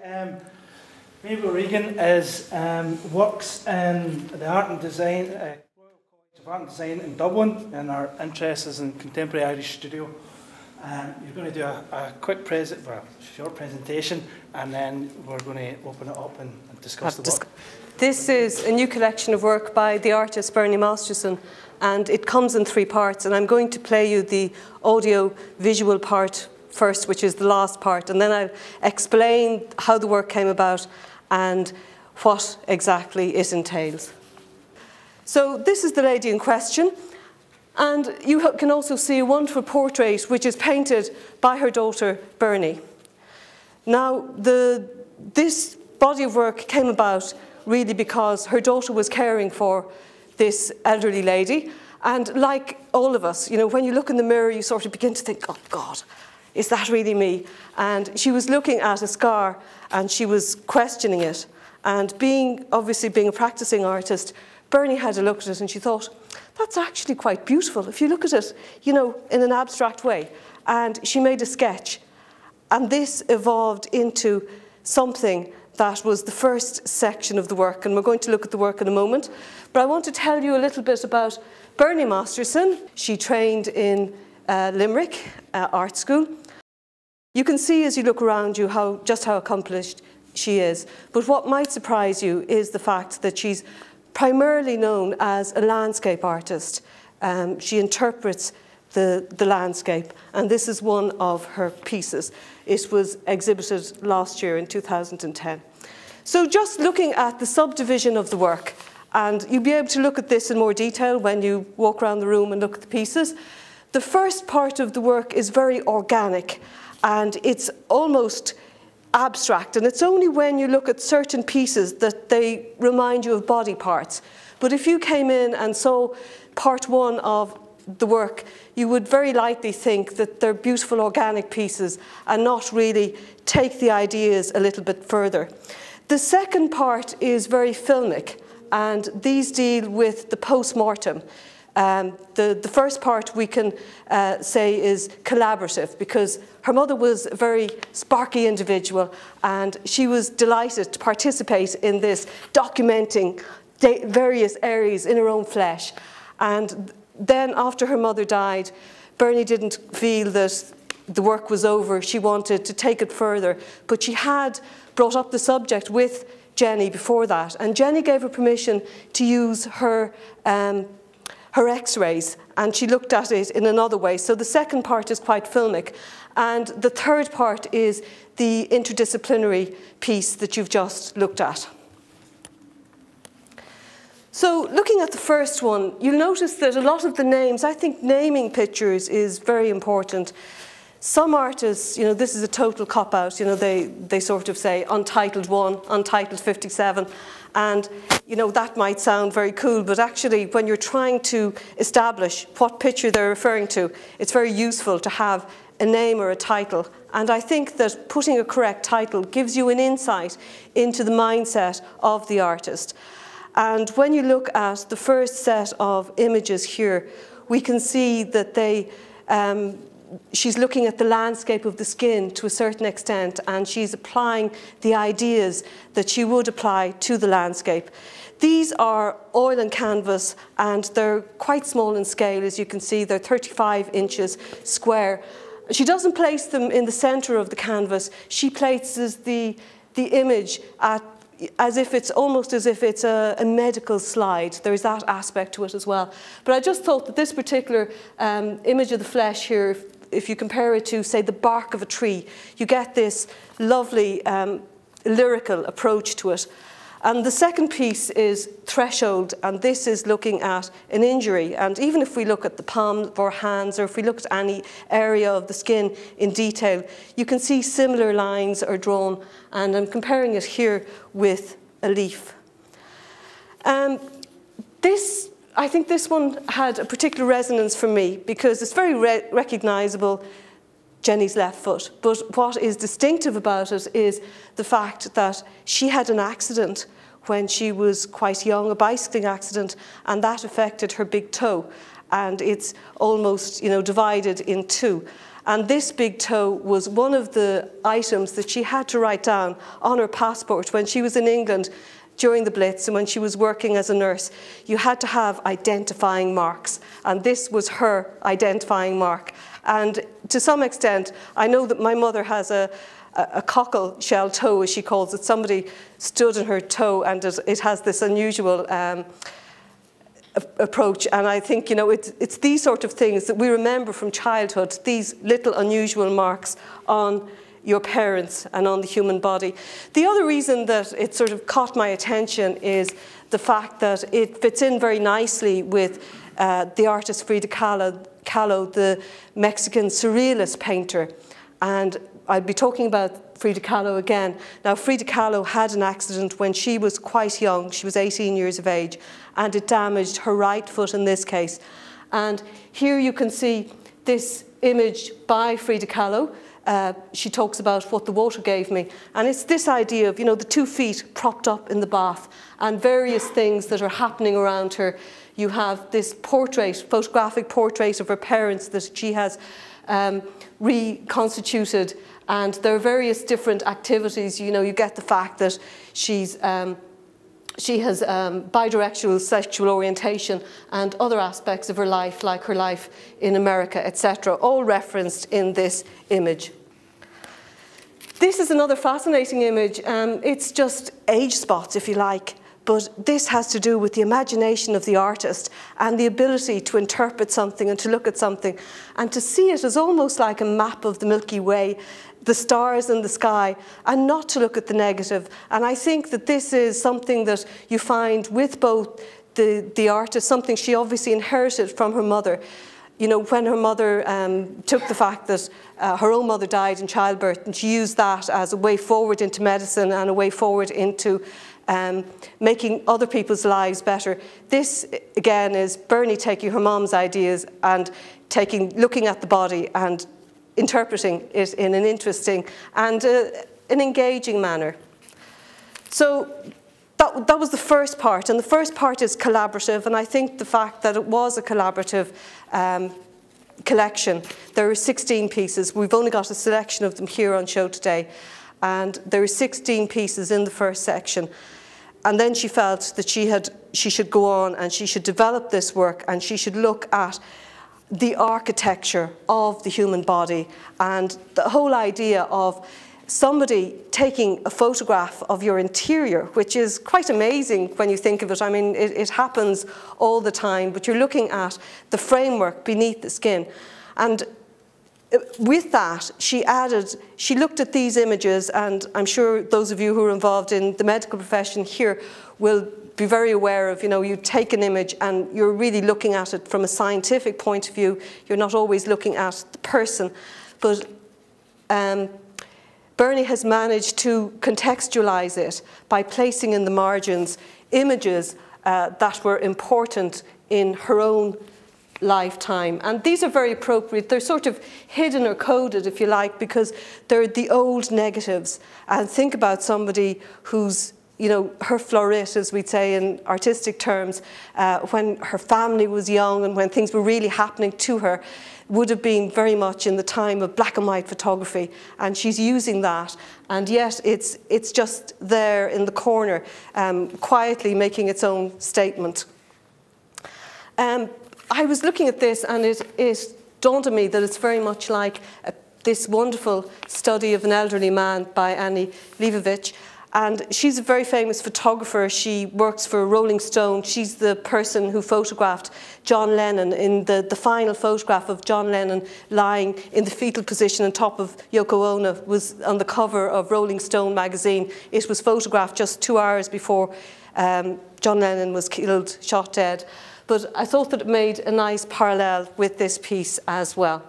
Maebh O Regan works in the Art and Design, Royal College of Art and Design in Dublin, and our interest is in contemporary Irish studio. You're going to do a quick short presentation, and then we're going to open it up and discuss the work. This is a new collection of work by the artist Bernie Masterson, and it comes in 3 parts, and I'm going to play you the audio-visual part first, which is the last part, and then I'll explain how the work came about and what exactly it entails. So this is the lady in question, and you can also see a wonderful portrait which is painted by her daughter Bernie. Now this body of work came about really because her daughter was caring for this elderly lady, and like all of us, you know, when you look in the mirror you sort of begin to think, oh God, is that really me? And she was looking at a scar and she was questioning it. And obviously being a practicing artist, Bernie had a look at it and she thought, that's actually quite beautiful if you look at it, you know, in an abstract way. And she made a sketch. And this evolved into something that was the first section of the work. And we're going to look at the work in a moment. But I want to tell you a little bit about Bernie Masterson. She trained in Limerick Art School. You can see as you look around you just how accomplished she is. But what might surprise you is the fact that she's primarily known as a landscape artist. She interprets the landscape, and this is one of her pieces. It was exhibited last year in 2010. So just looking at the subdivision of the work, and you'll be able to look at this in more detail when you walk around the room and look at the pieces. The first part of the work is very organic, and it's almost abstract, and it's only when you look at certain pieces that they remind you of body parts. But if you came in and saw part 1 of the work, you would very likely think that they're beautiful organic pieces and not really take the ideas a little bit further. The second part is very filmic, and these deal with the post-mortem. The first part we can say is collaborative, because her mother was a very sparky individual and she was delighted to participate in this, documenting various areas in her own flesh. And then after her mother died, Bernie didn't feel that the work was over. She wanted to take it further, but she had brought up the subject with Jenny before that, and Jenny gave her permission to use her x-rays, and she looked at it in another way. So the second part is quite filmic, and the third part is the interdisciplinary piece that you've just looked at. So looking at the first one, you'll notice that a lot of the names, I think naming pictures is very important. Some artists, you know, this is a total cop-out, you know, they sort of say Untitled 1, Untitled 57, and, you know, that might sound very cool, but actually when you're trying to establish what picture they're referring to, it's very useful to have a name or a title. And I think that putting a correct title gives you an insight into the mindset of the artist. And when you look at the first set of images here, we can see that she's looking at the landscape of the skin to a certain extent, and she's applying the ideas that she would apply to the landscape. These are oil and canvas, and they're quite small in scale. As you can see, they're 35 inches square. She doesn't place them in the center of the canvas. She places the image almost as if it's a medical slide. There's that aspect to it as well. But I just thought that this particular image of the flesh here, if you compare it to, say, the bark of a tree, you get this lovely lyrical approach to it. And the second piece is Threshold, and this is looking at an injury. And even if we look at the palms of our hands, or if we look at any area of the skin in detail, you can see similar lines are drawn, and I'm comparing it here with a leaf. I think this one had a particular resonance for me because it's very recognizable, Jenny's left foot. But what is distinctive about it is the fact that she had an accident when she was quite young, a bicycling accident, and that affected her big toe. And it's almost, you know, divided in two. And this big toe was one of the items that she had to write down on her passport when she was in England during the Blitz and when she was working as a nurse. You had to have identifying marks, and this was her identifying mark. And to some extent, I know that my mother has a cockle shell toe, as she calls it. Somebody stood on her toe, and it has this unusual approach. And I think, you know, it's these sort of things that we remember from childhood, these little unusual marks on your parents and on the human body. The other reason that it sort of caught my attention is the fact that it fits in very nicely with the artist Frida Kahlo, the Mexican surrealist painter. And I'll be talking about Frida Kahlo again. Now, Frida Kahlo had an accident when she was quite young. She was 18 years of age, and it damaged her right foot in this case. And here you can see this image by Frida Kahlo. She talks about what the water gave me. And it's this idea of, you know, the 2 feet propped up in the bath and various things that are happening around her. You have this portrait, photographic portrait of her parents that she has reconstituted, and there are various different activities. You know, you get the fact that she has bidirectional sexual orientation and other aspects of her life, like her life in America, etc., all referenced in this image. This is another fascinating image. It's just age spots, if you like, but this has to do with the imagination of the artist and the ability to interpret something and to look at something and to see it as almost like a map of the Milky Way, the stars in the sky, and not to look at the negative. And I think that this is something that you find with both the artist, something she obviously inherited from her mother. You know, when her mother took the fact that her own mother died in childbirth, and she used that as a way forward into medicine and a way forward into making other people's lives better. This, again, is Bernie taking her mom's ideas and looking at the body and interpreting it in an interesting and an engaging manner. So that was the first part, and the first part is collaborative, and I think the fact that it was a collaborative collection. There are 16 pieces. We've only got a selection of them here on show today, and there are 16 pieces in the first section. And then she felt that she should go on and she should develop this work, and she should look at the architecture of the human body and the whole idea of somebody taking a photograph of your interior, which is quite amazing when you think of it. I mean, it happens all the time, but you're looking at the framework beneath the skin. And with that, she looked at these images, and I'm sure those of you who are involved in the medical profession here will be very aware of, you know, you take an image and you're really looking at it from a scientific point of view. You're not always looking at the person. But Bernie has managed to contextualize it by placing in the margins images that were important in her own lifetime. And these are very appropriate. They're sort of hidden or coded, if you like, because they're the old negatives. And think about somebody who's, you know, her florit, as we'd say in artistic terms, when her family was young and when things were really happening to her, would have been very much in the time of black and white photography. And she's using that, and yet it's just there in the corner, quietly making its own statement. I was looking at this, and it dawned on me that it's very much like this wonderful study of an elderly man by Annie Leibovitz. And she's a very famous photographer. She works for Rolling Stone. She's the person who photographed John Lennon in the final photograph of John Lennon lying in the fetal position on top of Yoko Ono was on the cover of Rolling Stone magazine. It was photographed just 2 hours before John Lennon was killed, shot dead. But I thought that it made a nice parallel with this piece as well.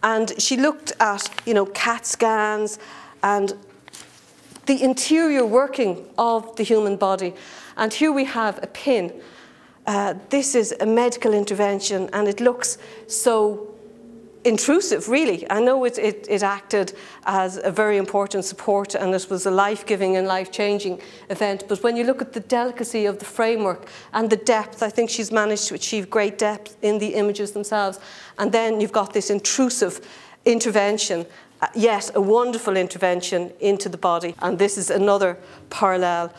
And she looked at, you know, CAT scans and the interior working of the human body. And here we have a pin. This is a medical intervention, and it looks so intrusive, really. I know it acted as a very important support, and it was a life-giving and life-changing event, but when you look at the delicacy of the framework and the depth, I think she's managed to achieve great depth in the images themselves. And then you've got this intrusive intervention, yet a wonderful intervention into the body. And this is another parallel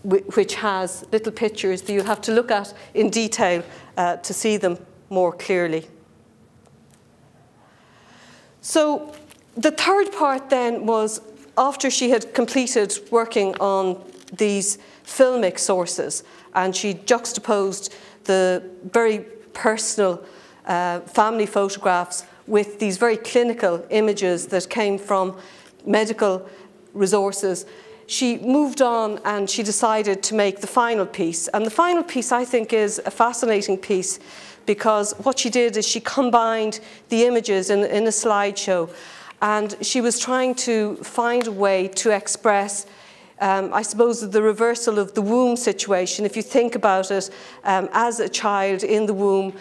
which has little pictures that you have to look at in detail to see them more clearly. So the third part then was, after she had completed working on these filmic sources, and she juxtaposed the very personal family photographs with these very clinical images that came from medical resources, she moved on and she decided to make the final piece. And the final piece, I think, is a fascinating piece, because what she did is she combined the images in a slideshow, and she was trying to find a way to express, I suppose, the reversal of the womb situation. If you think about it, as a child in the womb,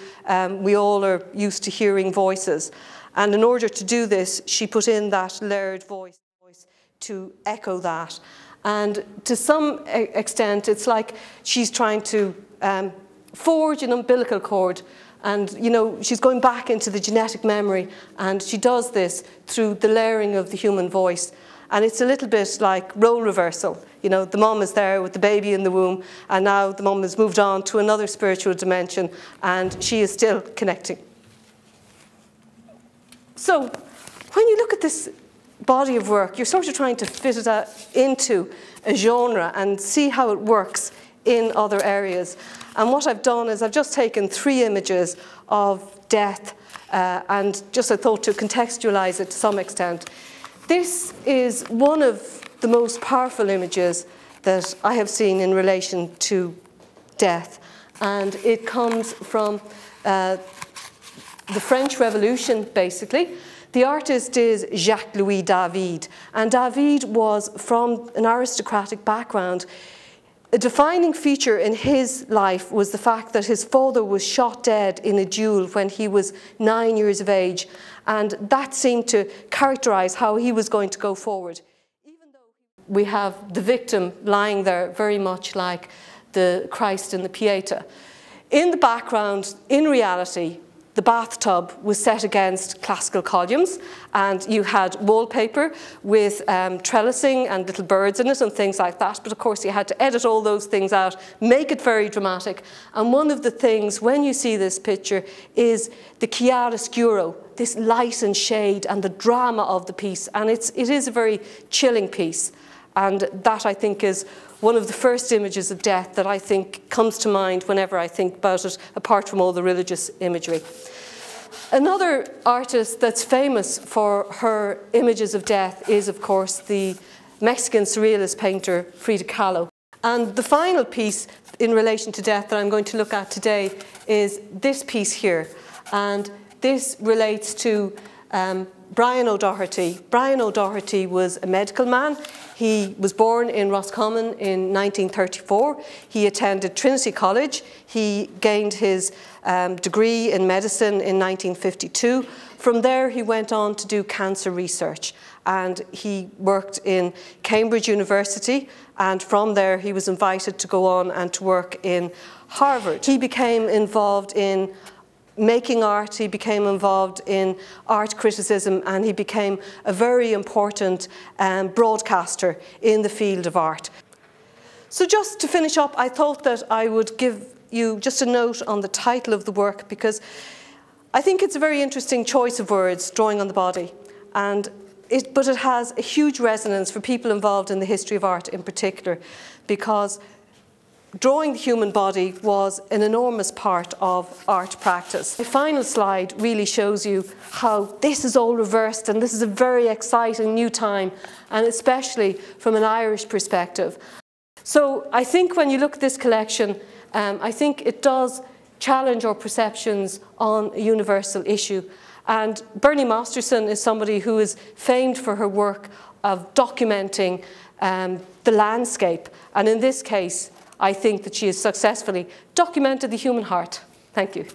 we all are used to hearing voices. And in order to do this, she put in that layered voice to echo that. And to some extent, it's like she's trying to forge an umbilical cord, and she's going back into the genetic memory, and she does this through the layering of the human voice. And it's a little bit like role reversal. The mom is there with the baby in the womb, and now the mom has moved on to another spiritual dimension, and she is still connecting. So when you look at this body of work, you're sort of trying to fit it into a genre and see how it works in other areas. And what I've done is I've just taken 3 images of death and just I thought to contextualize it to some extent. This is one of the most powerful images that I have seen in relation to death, and it comes from the French Revolution, basically. The artist is Jacques-Louis David, and David was from an aristocratic background. A defining feature in his life was the fact that his father was shot dead in a duel when he was 9 years of age, and that seemed to characterize how he was going to go forward. Even though we have the victim lying there very much like the Christ in the Pieta. In the background, in reality, the bathtub was set against classical columns, and you had wallpaper with trellising and little birds in it and things like that. But of course you had to edit all those things out, make it very dramatic. And one of the things when you see this picture is the chiaroscuro, this light and shade and the drama of the piece. And it is a very chilling piece. And that, I think, is one of the first images of death that I think comes to mind whenever I think about it, apart from all the religious imagery. Another artist that's famous for her images of death is, of course, the Mexican surrealist painter Frida Kahlo. And the final piece in relation to death that I'm going to look at today is this piece here. And this relates to Brian O'Doherty. Brian O'Doherty was a medical man. He was born in Roscommon in 1934. He attended Trinity College. He gained his degree in medicine in 1952. From there, he went on to do cancer research, and he worked in Cambridge University, and from there he was invited to go on and to work in Harvard. He became involved in making art, he became involved in art criticism, and he became a very important broadcaster in the field of art. So just to finish up, I thought that I would give you just a note on the title of the work, because I think it's a very interesting choice of words, drawing on the body, but it has a huge resonance for people involved in the history of art in particular, because drawing the human body was an enormous part of art practice. The final slide really shows you how this is all reversed, and this is a very exciting new time, and especially from an Irish perspective. So I think when you look at this collection, I think it does challenge our perceptions on a universal issue. And Bernie Masterson is somebody who is famed for her work of documenting the landscape, and in this case, I think that she has successfully documented the human heart. Thank you.